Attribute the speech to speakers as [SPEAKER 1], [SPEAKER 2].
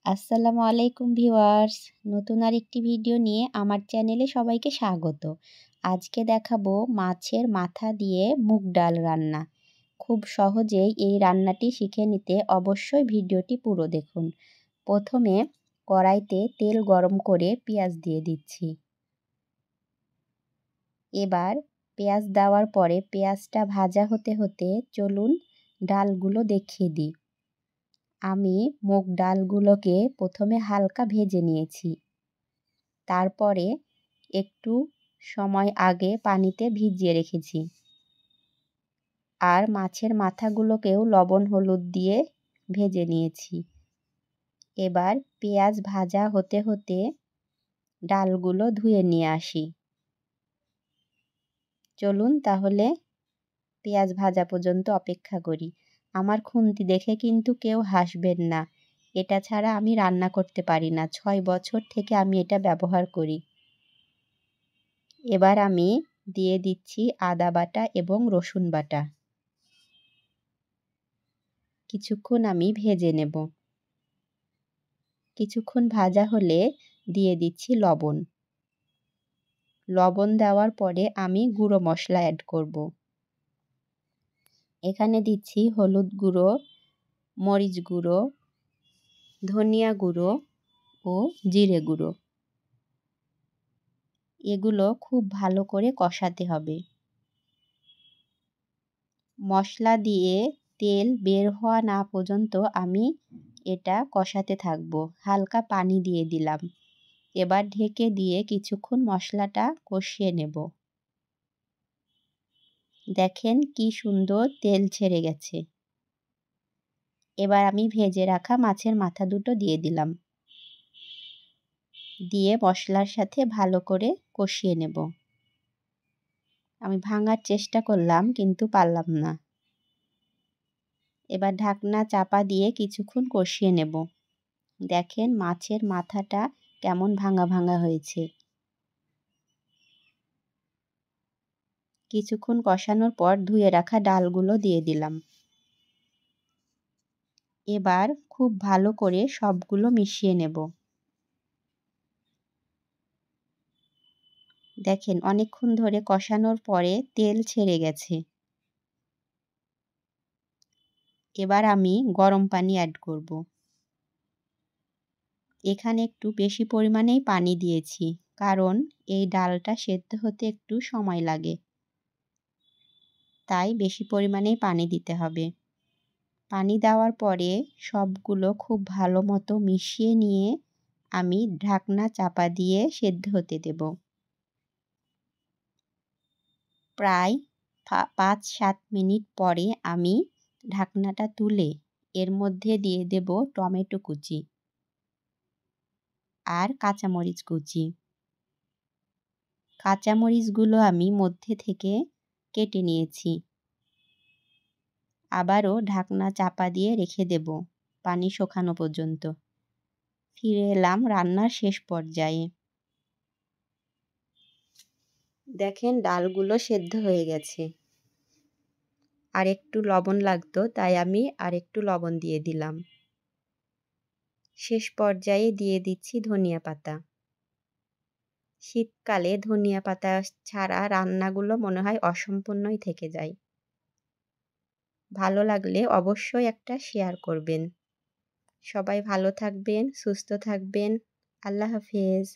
[SPEAKER 1] আসসালামু আলাইকুম ভিউয়ার্স, নতুন আরেকটি ভিডিও নিয়ে আমার চ্যানেলে সবাইকে স্বাগত। আজকে দেখাবো মাছের মাথা দিয়ে মুগ ডাল রান্না। খুব সহজেই এই রান্নাটি শিখে নিতে অবশ্যই ভিডিওটি পুরো দেখুন। প্রথমে কড়াইতে তেল গরম করে পেঁয়াজ দিয়ে দিচ্ছি। এবার পেঁয়াজ দেওয়ার পরে পেঁয়াজটা ভাজা হতে হতে চলুন ডালগুলো দেখিয়ে দিই। আমি মুগ ডালগুলোকে প্রথমে হালকা ভেজে নিয়েছি। তারপরে একটু সময় আগে পানিতে ভিজিয়ে রেখেছি। আর মাছের মাথাগুলোকেও লবণ হলুদ দিয়ে ভেজে নিয়েছি। এবার পেঁয়াজ ভাজা হতে হতে ডালগুলো ধুয়ে নিয়ে আসি। চলুন তাহলে পেঁয়াজ ভাজা পর্যন্ত অপেক্ষা করি। আমার খুন্তি দেখে কিন্তু কেউ হাসবেন না। এটা ছাড়া আমি রান্না করতে পারি না। ৬ বছর থেকে আমি এটা ব্যবহার করি। এবার আমি দিয়ে দিচ্ছি আদা বাটা এবং রসুন বাটা। কিছুক্ষণ আমি ভেজে নেব। কিছুক্ষণ ভাজা হলে দিয়ে দিচ্ছি লবণ। লবণ দেওয়ার পরে আমি গুঁড়ো মশলা অ্যাড করব। এখানে দিচ্ছি হলুদ গুঁড়ো, মরিচ গুঁড়ো, ধনিয়া গুঁড়ো ও জিরে গুঁড়ো। এগুলো খুব ভালো করে কষাতে হবে। মশলা দিয়ে তেল বের হওয়া না পর্যন্ত আমি এটা কষাতে থাকব। হালকা পানি দিয়ে দিলাম। এবার ঢেকে দিয়ে কিছুক্ষণ মশলাটা কষিয়ে নেব। দেখেন কি সুন্দর তেল ছেড়ে গেছে। এবার আমি ভেজে রাখা মাছের মাথা দুটো দিয়ে দিলাম। দিয়ে মশলার সাথে ভালো করে কষিয়ে নেব। আমি ভাঙার চেষ্টা করলাম কিন্তু পারলাম না। এবার ঢাকনা চাপা দিয়ে কিছুক্ষণ কষিয়ে নেব। দেখেন মাছের মাথাটা কেমন ভাঙা ভাঙা হয়েছে। কিছুক্ষণ কষানোর পর ধুয়ে রাখা ডালগুলো দিয়ে দিলাম। এবার খুব ভালো করে সবগুলো মিশিয়ে নেব। দেখেন অনেকক্ষণ ধরে কষানোর পরে তেল ছেড়ে গেছে। এবার আমি গরম পানি অ্যাড করব। এখানে একটু বেশি পরিমাণেই পানি দিয়েছি, কারণ এই ডালটা সেদ্ধ হতে একটু সময় লাগে। তাই বেশি পরিমাণেই পানি দিতে হবে। পানি দেওয়ার পরে সবগুলো খুব ভালো মতো মিশিয়ে নিয়ে আমি ঢাকনা চাপা দিয়ে সেদ্ধ হতে দেব। প্রায় ৫-৭ মিনিট পরে আমি ঢাকনাটা তুলে এর মধ্যে দিয়ে দেব টমেটো কুচি আর কাঁচামরিচ কুচি। কাঁচামরিচগুলো আমি মধ্যে থেকে কেটে নিয়েছি। আবারও ঢাকনা চাপা দিয়ে রেখে দেব পানি শুকানো পর্যন্ত। ফিরে এলাম রান্নার শেষ পর্যায়ে। দেখেন ডালগুলো সেদ্ধ হয়ে গেছে। আর একটু লবণ লাগতো, তাই আমি আর একটু লবণ দিয়ে দিলাম। শেষ পর্যায়ে দিয়ে দিচ্ছি ধনিয়া পাতা। শীতকালে ধনিয়া পাতা ছাড়া রান্নাগুলো মনে হয় অসম্পূর্ণই থেকে যায়। ভালো লাগলে অবশ্যই একটা শেয়ার করবেন। সবাই ভালো থাকবেন, সুস্থ থাকবেন। আল্লাহ হাফেজ।